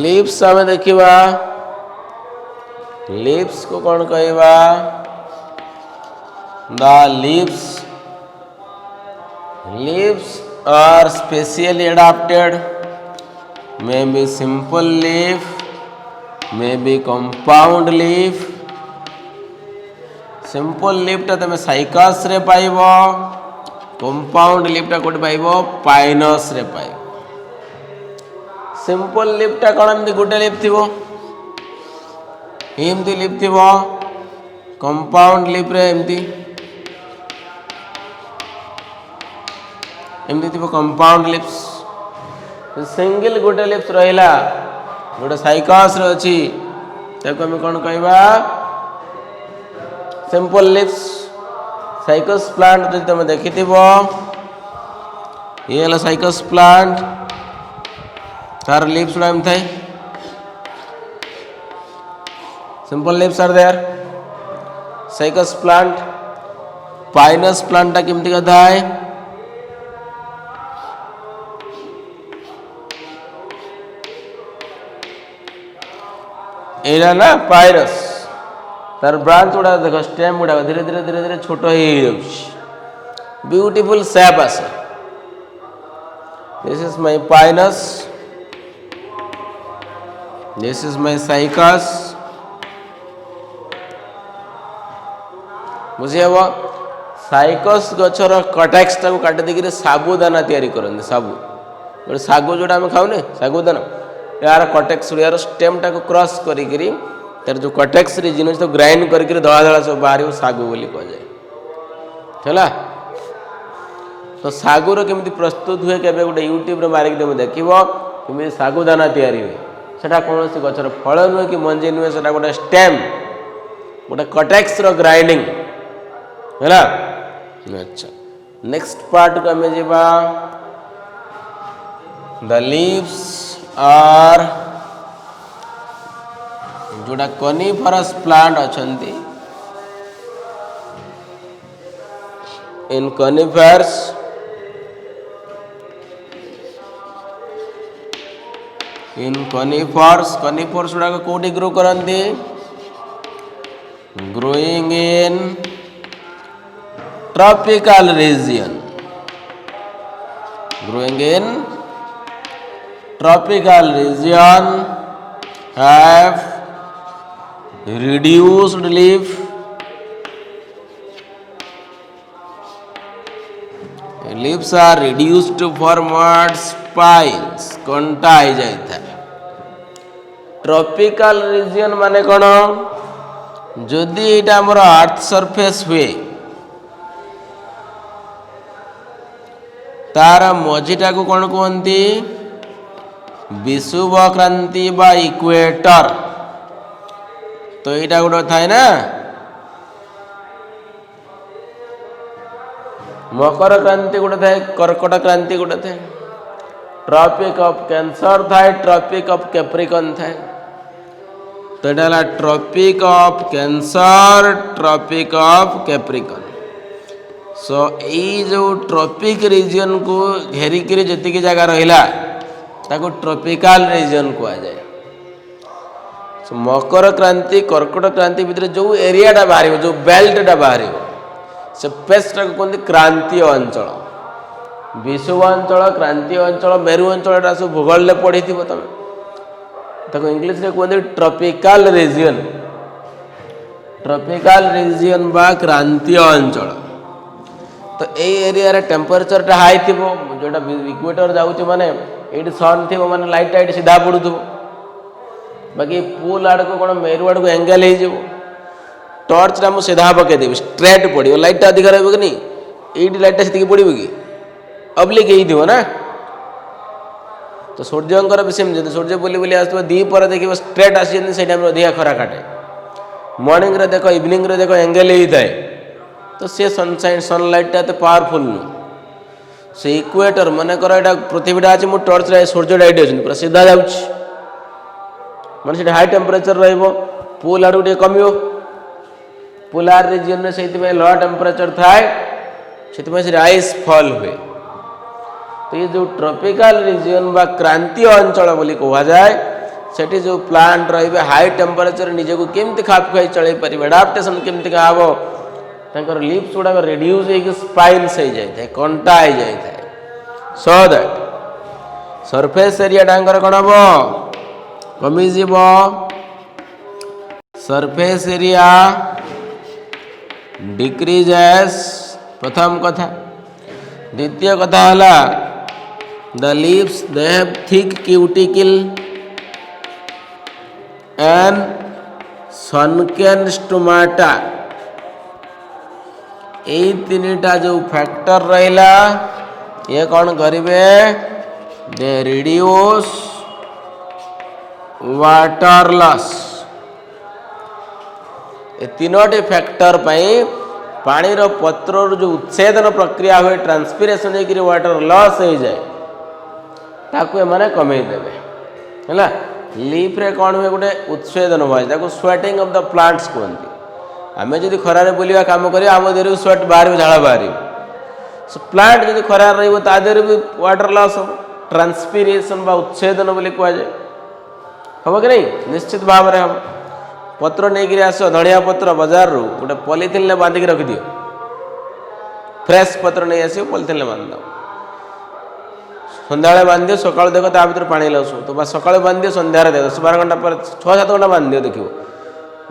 Lips आम देखा lips को कौन कहवा the leaves are specially adapted maybe simple leaf maybe compound leaf simple लीफटा तुम साइकस रे पाइब कंपाउंड लीफटा कोट पाइब पाइनस रे पाइब सिंपल लीफटा कौन एमती गोटे लीफ थी एमती लीफ थी कंपाउंड लीफ रे एमती एमती थी कंपाउंड लिप्स सिंगल गोटे लिप्स रहिला गोटे साइकस रे अछि ताको हम कौन कहबा सिंपल लिप्स साइकस प्लांट जो तुम देखिथिबो ये हला साइकस प्लांट तार लिप्स उडा एमथाय simple leaves are there Cycas plant Pinus plant केमती कथा है एरा ना पाइरस तार ब्रांच गुड़ा देख स्टेम गुड़ा धीरे धीरे धीरे धीरे छोट हो beautiful shape as this is my pinus this is my cycas बुझे हम साइकस गचर कटेक्स टाक काटी देकर साबुदाना तैयारी करते साबु गोटे सागु जोटा आम खाऊने सागुदाना यार कटेक्स यार स्टेम टाक क्रॉस करी तार जो कटेक्स रिजन तो ग्राइंड करके धला धला सब बाहर सागु बोली कहला तो सागुर केमती प्रस्तुत हुए के गोटे यूट्यूब रे मारिक तुम देखो केमी सागुदाना तैयारी हुए सेटा कौन सी गचर फल नुहे कि मंजी नुहे सेटा गोटे स्टेम गोटे कटेक्स रो ग्राइंडिंग है। अच्छा नेक्स्ट पार्ट को आम जा द लीव्स आर जोड़ा कनिफरस प्लांट अछंती इन कनिफर्स कनिफर्स गुड़ा कोटी ग्रो करती growing in tropical region growing in tropical region have reduced leaf leaves are reduced to form what spines कंटा आई जाई था ट्रॉपिकल रीजन माने कौन जदि एटा हमर अर्थ सरफेस हुए तार मझीटा को कौन कहती विषुव क्रांति बा इक्वेटर तो यहाँ गोटे थाए ना मकर क्रांति गोटे थाए कर्कट क्रांति गोटे थाए ट्रॉपिक ऑफ कैंसर थाए ट्रॉपिक ऑफ कैप्रिकॉन थाए तो यहाँ Tropic of Cancer Tropic of Capricorn so ये जो ट्रॉपिक रीजन को घेरिक जी जगह रहा ताको ट्रॉपिकल रीजन कह जाए सो मकर क्रांति कर्कट क्रांति भितर जो एरियाटा बाहर जो बेल्टटा बाहर से पेस्टा को कहते क्रांतीय अंचल विषुव अंचल क्रांतीय अंचल मेरु अंचल सब भूगोल पढ़ी थी तुम ताको इंग्लिश रे कहते ट्रॉपिकल रीजन बा क्रांतीय अंचल तो ये एरिया रे टेम्परेचर टा हाई थी जोटा इक्वेटर जाऊँ माने ये सन थी माने लाइट टाइट सीधा पड़ू बाकी पुल आड़ को कौन मेरु आड़ को एंगल हो टर्च टा मुझे सीधा पकईदेवी स्ट्रेट पड़ो लाइट टा अधिक रही कि नहीं ये लाइट से पड़ो कि अब्लिक हो ना तो सूर्यंकर भी सेम जो सूर्य बुली बुली आस दीपर देख स्ट्रेट आसी से टाइम अधिक खरा काटे मॉर्निंग रे देख इवनिंग रे देख एंगल होता है तो सी सनसाइन सनलाइट टा पावरफुल नु से इक्वेटर मन कर पृथ्वीटा अच्छे मुझे टर्च रे सूर्य लाइट अच्छे पूरा सीधा जाऊँ मैंने हाई टेम्परेचर रोल आड़ टे कम पोलार रिजन में लो टेम्परेचर थाए से आइस फॉल हुए तो ये जो ट्रॉपिकल रीजन बा क्रांतीय अंचल बोली कह जाए सेठी जो प्लांट रहिबे हाई टेम्परेचर निजे को केमती खाप खाई चले पारिबे एडाप्टेशन केमती का हबो तांकर लिप्स गुडा रिड्यूस होइक स्पाइन्स हो जाय थाए कंटा हो जाय थाए सो दैट सरफेस एरिया डांगर कोन हबो कमी जीवो सरफेस एरिया डिक्रीजेस प्रथम कथा द्वितीय कथा हला the leaves they have thick cuticle and sunken stomata ए तीनटा जो फैक्टर रहिला ये कौन करिवे दे रिड्यूस वाटर लॉस ए तीनोटी फैक्टर पई पानी रो पत्र जो उच्छेदन प्रक्रिया हुए ट्रांसपिरेशन होकर वाटर लॉस हो जाए ताकू एमाने कमे देबे हैला लीफ रे कौन हुए गोटे उच्छेदन हुए ताकू स्वेटिंग ऑफ द प्लांट्स कहते आम जब खरारे बुलवा काम करिया आम देह स्वेट बाहर झाड़ बाहर सो प्लांट जब खरार रही ता देह भी वाटर लॉस हम ट्रांसपिरेशन बा उच्छेदन बोली कहुए हम कि नहीं निश्चित भाव में हम पत्र नहीं आस धनिया पत्र बाजार रू गोटे पॉलिथिन बांधिक रखिदियो फ्रेश पत्र नहीं आस पॉलिथिन बांध दो सन्ध्या बांध दियो सकाल देख ता भर पानी लसु तो सकाल बांध दियो सन्धार देख 10-12 घंटा पर 6-7 घंटा बांध दियो देखियो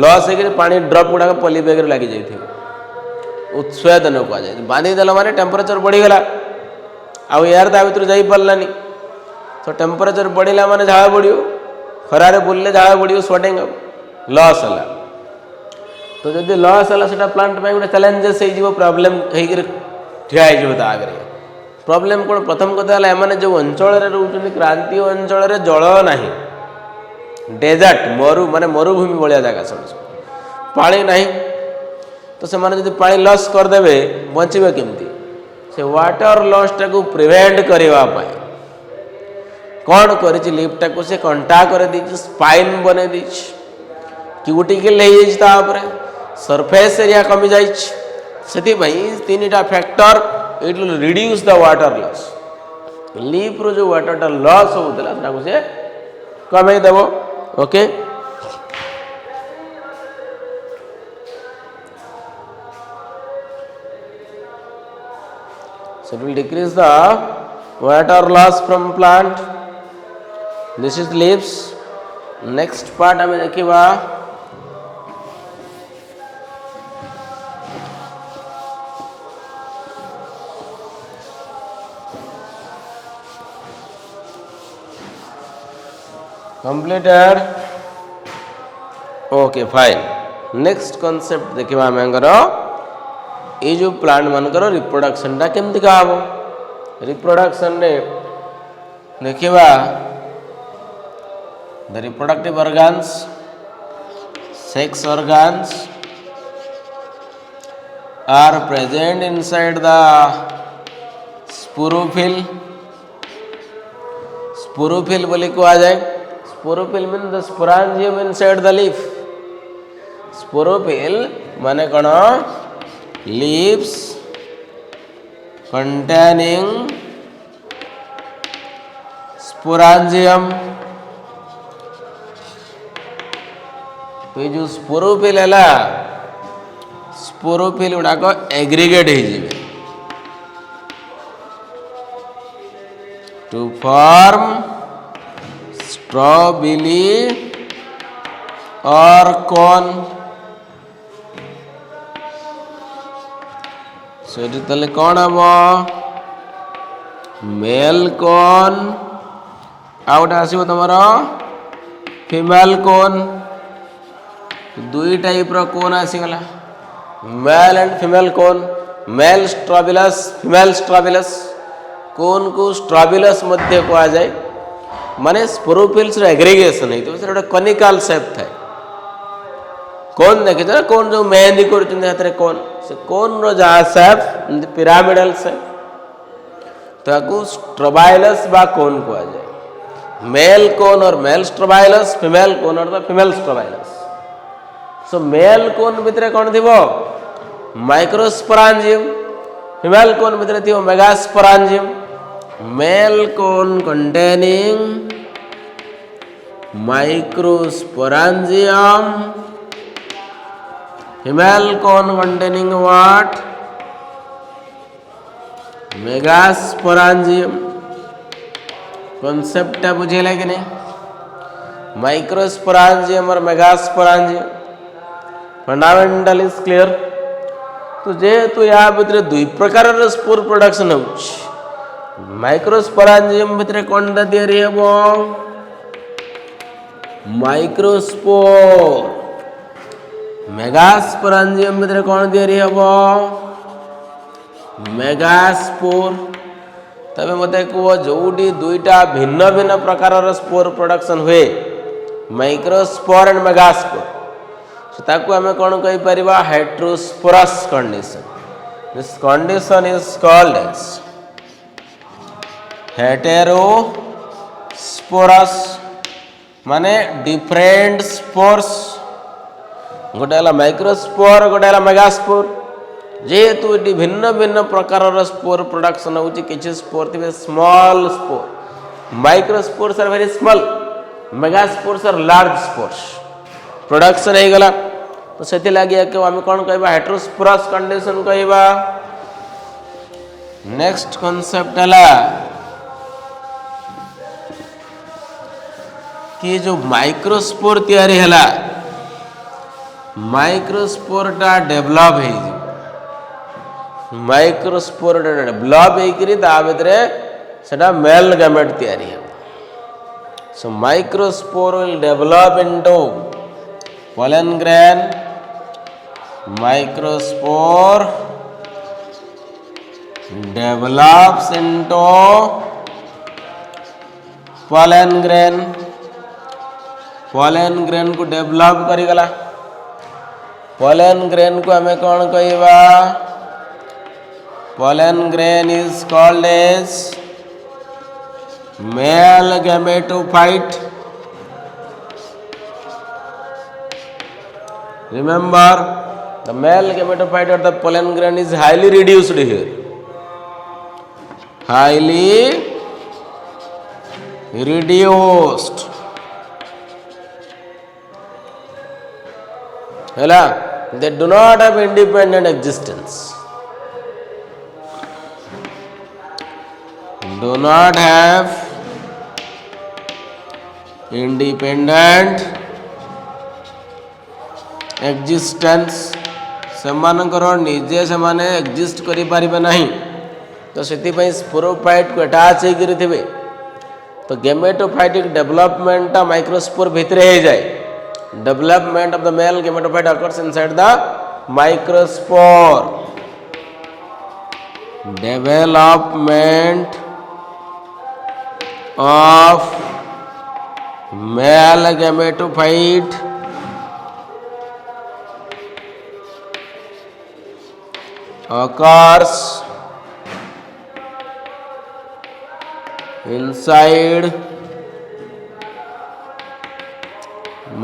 लॉस हो पानी ड्रप गुड़ाक पॉली बैग लगी जाइए उच्छेदन कहुए बांधिदेल माने टेम्परेचर बढ़ीगला आउ एयर ता भर जा पारानी तो टेम्परेचर बढ़ला माने झाड़ बढ़ियो खरारे बुलले झाड़ बढ़ियो स्वेटिंग लॉस है तो जब लॉस है से प्लांट में गोटे चैलेंजेस हो प्रॉब्लम ठिया आगे प्रॉब्लम कौन प्रथम कथा है जो अंचल रोचे क्रांतीय अंचल जल ना डेजर्ट मरु माने मरुभूमि भाया जगह सब पानी ना तो से माने पानी लॉस करदे बचे केमती से वाटर लॉस टाक प्रिवेंट करने कौन कर लिफ्टा को से कंटा कर स्पाइन बने दीची क्यूटिकल हो सरफेस एरिया कमी जाए तीन टा factor it will reduce the water loss leaf रो जो वाटर लॉस होता से कमे देव okay so it will decrease the water loss from plant this is leaves next part हमें देखिबा completed okay fine next concept देखिबा हमें ये जो प्लांट मानकर रिप्रोडक्शन टा केमती का हम रिप्रोडक्शन रे देखिबा the reproductive organs sex organs are present inside the sporophyll sporophyll बोली को आ जाए sporophyll means the sporangium inside the leaf sporophyll माने कौन leaves containing sporangium तो ये जो स्पोरोफिल है स्पोरोफिल गुड़ाक एग्रीगेट हो टू फॉर्म स्ट्रॉबिली और कॉर्न से कौन हम मेल कॉर्न आ गए आसो तुम फीमेल कॉर्न दुई टाइप रो कोन आसीगला male and female cone male strobilus female strobilus cone को स्ट्रॉबिलस मध्य को आ जाए माने स्पोरोफिल्स रो एग्रीगेशन है तो से कनिकल शेप थाए कोन देखे कोन जो मेहंदी करछन हाथ रे कोन से कोन रो जा शेप पिरामिडल शेप ताकू स्ट्रॉबाइलस बा कोन को आ जाए मेल कोन और मेल स्ट्रॉबाइलस फीमेल कोन और फीमेल स्ट्रॉबाइलस सो मेल कोन भितर कौन थी माइक्रोस्पोरांजियम फीमेल कोन भितर थी megasporangium male cone containing microsporangium, female cone containing what? Megasporangium. Concept है बुझे कि नहीं? माइक्रोस्पोरांजियम और मेगास्पोरांजियम फंडामेंटल इज क्लियर. तो जेहेतु या भितर दुई प्रकार स्पोर प्रोडक्शन हो माइक्रोस्पोरांजियम भितर कौन तैयारी हेब माइक्रोस्पोर. मेगास्पोरांजियम भितर कौन तैयारी हेब मेगास्पोर. तबे मते कह जोटी दुईटा भिन्न भिन्न प्रकार स्पोर प्रोडक्शन हुए माइक्रोस्पोर एंड मेगास्पोर ताकू आम कौन कहीपर heterosporous condition. This condition is called as heterosporous माने डिफरेंट स्पोर्स. गोटे माइक्रोस्पोर गोटे मेगास्पोर. जेहेतु ये भिन्न भिन्न प्रकार स्पोर प्रोडक्शन होची किछि स्पोर थे small spore microspores are very small megaspores are large spores production हो गला. तो से लगे आम कौन कह हेट्रोस्पोरस कंडीशन कहवा. नेक्स्ट कॉन्सेप्ट है कि जो माइक्रोस्पोर तैयारी है माइक्रोस्पोरटा डेभलप हो माइक्रोस्पोर डेभलप होता मेल गैमेट तैयारी है. So microspore will develop into pollen grain. Microspore develops into pollen grain. pollen grain को डेवलप करीगला. pollen grain को हमें कौन कहवा pollen grain is called as male gametophyte. Remember, the male gametophyte of the pollen grain is highly reduced here. Highly reduced. Hela, they do not have independent existence. Do not have independent existence से निजे से exist करें ना. तो से sporophyte को attach होकर थे तो गेमेटोफाइटिक डेवलपमेंट माइक्रोस्पोर भितर हो जाए. Development of the male gametophyte occurs inside the microspore. Development of male gametophyte occurs inside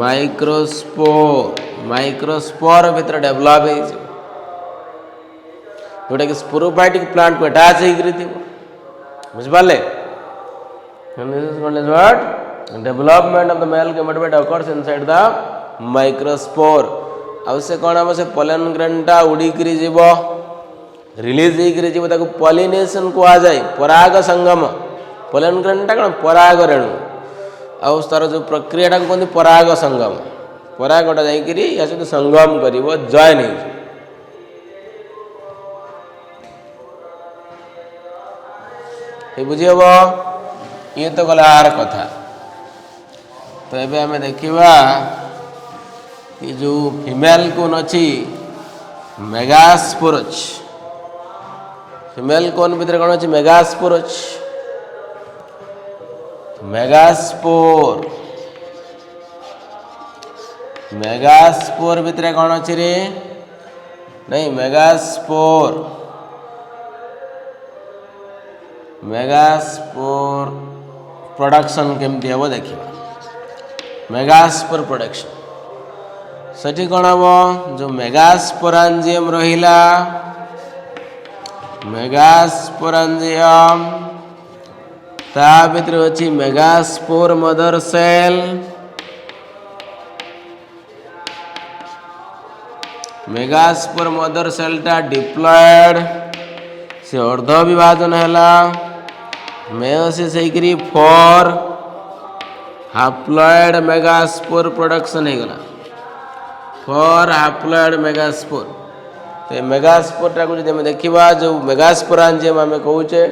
microspore. Microspore भीतर डेभलप जोटा कि स्पोरोफाइटिक प्लांट को अटैच होकर बुझिपारे. Development of the male gametophyte occurs inside the microspore. आउ से कौन हम से पोलन ग्रेनटा उड़ीक जीव रिलीज होकर पॉलिनेशन कह जाए पराग संगम. पोलन ग्रेनटा कौन पराग रेणु आउ तार जो प्रक्रिया कहते पराग संगम. परागटा जाकि या सहित संगम कर जॉइन हो बुझी हम ये तो गला आर कथा. तो ये आम देखा कि जो फीमेल कोन अच्छी मेगास्पोर अच्छी फीमेल कोन भीतर कौन अच्छी मेगास्पोर अच्छी. मेगास्पोर मेगास्पोर भीतर कौन अच्छी रे नहीं मेगास्पोर मेगास्पोर प्रोडक्शन केमती हम देखा. मेगास्पोर प्रोडक्शन सेठी कौन हम जो मेगास्पोरांजियम रहिला मेगास्पोरांजियम ता भीतर अच्छी megaspore mother cell megaspore mother सेलटा डिप्लॉयड से अर्ध विभाजन हैला मेयोसिस होइकरी फोर हाप्लॉयड मेगास्पोर प्रोडक्शन हो गला फोर हाप्लॉयड मेगास्पोर तो मेगास्पोरटा को जब देखा जो मेगास्पोरांजियम आम कहे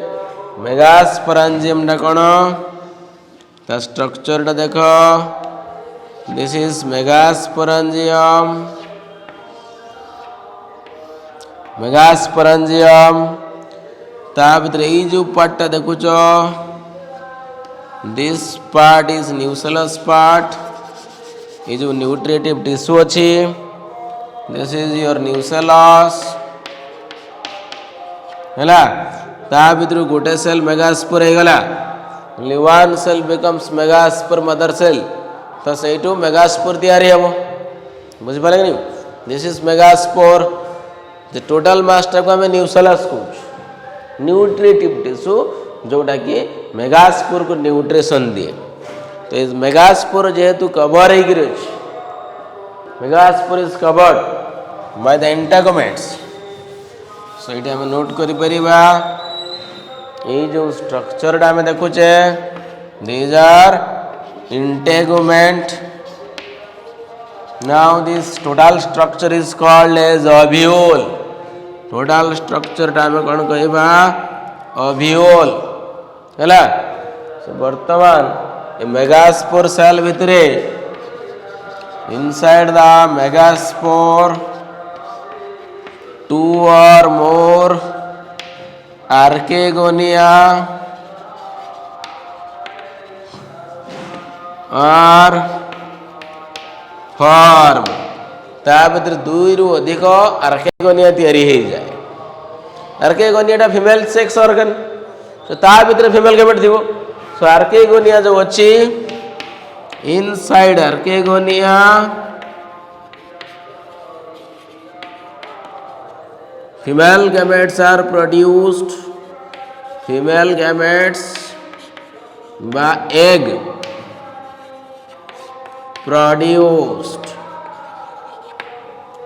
मेगास्पोरांजियमटा कौन ता स्ट्रक्चरटा देख दिस इज मेगास्पोरांजियम ता भीतर ये जो पार्टा देखुच this part is nucellus part ये जो न्यूट्रिएटिव टिश्यू अच्छी दिस इज योर न्यूसेलस है ता भीतर गोटे सेल मेगास्पोर हो गला one cell becomes megaspore mother cell तो से मेगास्पोर तैयारी हम बुझिपारे कि नहीं दिस इज मेगास्पोर टोटाल मासटा को आम न्यूसेलस कहूँ न्यूट्रिएटिव टिश्यू जोटा कि मेगास्पोर को न्यूट्रिशन दिए तो इस मेगास्पोर जेहेतु कवर हो megaspore is covered by the integuments so ये आम नोट कर जो स्ट्रक्चर आम देखुचे these are integument now this total structure is called as ovule total structure आम कौन कहवा ओव्यूल है बर्तमान मेगास्पोर सेल भितर इनसाइड द मेगास्पोर टू और मोर आर्केगोनिया और फॉर्म ता भीतर दुई रु अधिक आर्केगोनिया तैयारी हो जाए archegonia female sex organ so ता भीतर फीमेल गैमेट थी सो आर्केगोनिया जो अच्छी inside archegonia female gametes are produced female gametes by egg produced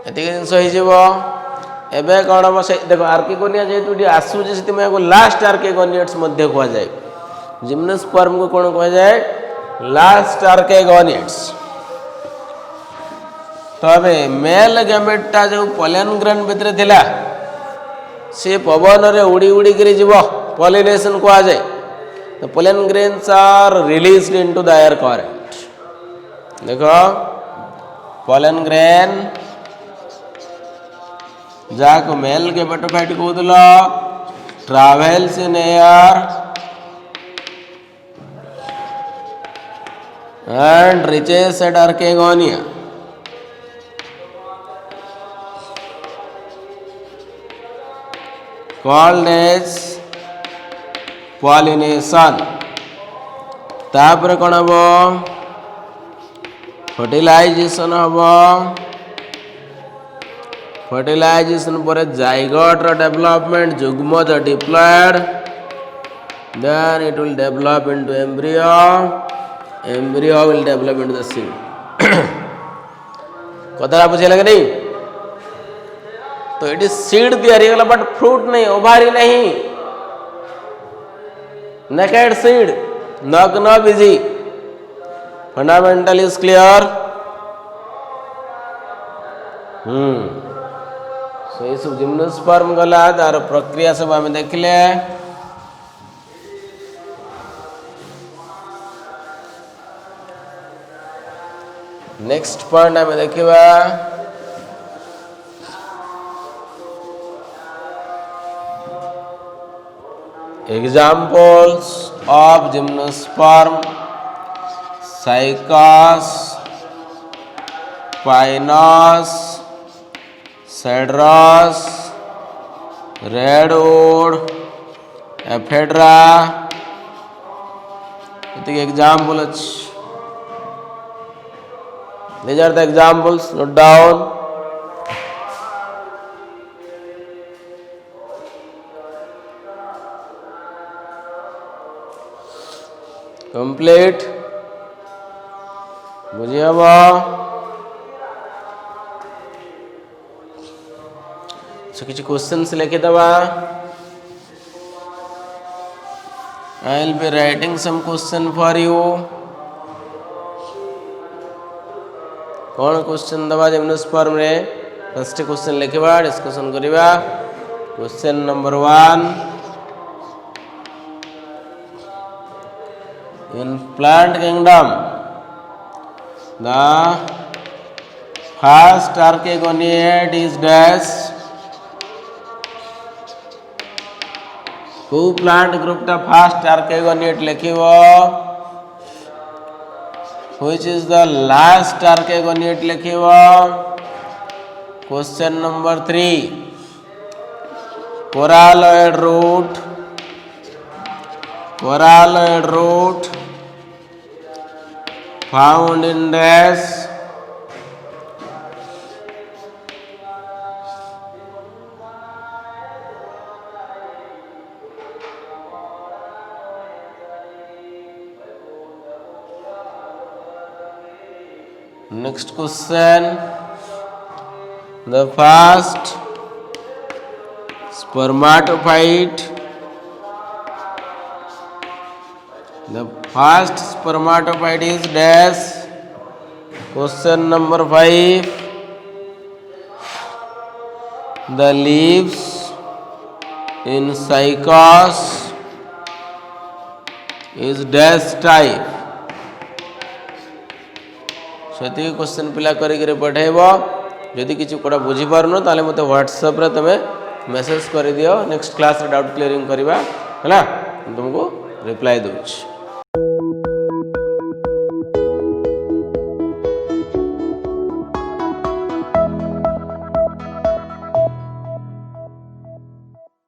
एतिक जिन एबे कौन हम से देखो आर्केगोनिया जेहेतु आसूचे से लास्ट आर्केगोनियट्स कह जाए जिम्नोस्पर्म को कौन कह जाए लास्ट आर्केगोनियट्स तो हमें मेल गैमेटा जो पोलन ग्रेन भितर थिला से पवन रे उड़ी उड़ी कर जीव पॉलिनेशन कह जाए तो pollen grains are released into the air current देखो पोलन ग्रेन जाको मेल गैमेटोफाइट कहूल travels in air and reaches at archegonia called as pollination तापर कौन हम फर्टिलाइजेशन हम फर्टिलाइजेशन पर जाइगोट डेवलपमेंट जुग्मज diploid then it will develop into embryo will develop into the seed कथा बुझे लगे नहीं तो इट इज सीड तैयारी गला बट फ्रूट नहीं ओभारी नहीं नेकेड सीड नग्न बीजी फंडामेंटल इज क्लियर सो ये सब जिम्नोस्पर्म गला तार प्रक्रिया सब आम देखले नेक्स्ट पॉइंट आम देखा examples of gymnosperm cycas pinus cedrus redwood ephedra इतने example these are the examples note down complete बुझे हम किसी क्वेश्चंस लिखि दबा I will be writing some question for you कौन क्वेश्चन दबा जिम्नोस फॉर्म रे फर्स्ट क्वेश्चन लिखिबा डिस्कशन करिबा question number 1 in plant kingdom the first archegoniad is dash को प्लांट ग्रुप टा फर्स्ट आर्केगोनिएट लिखिबो which is the last archegoniate लिखिबो question number 3 coralloid root found in dash next question the first spermatophyte is dash question number 5 the leaves in cycas is dash type Sati question पिला करी पठेब जदि किसी कोड़ा बुझी पारन ताले मते व्हाट्सएप रे तमे मेसेज कर दियो नेक्स्ट क्लास रे डाउट क्लियरिंग करबा हैला तुमको रिप्लाई दूची।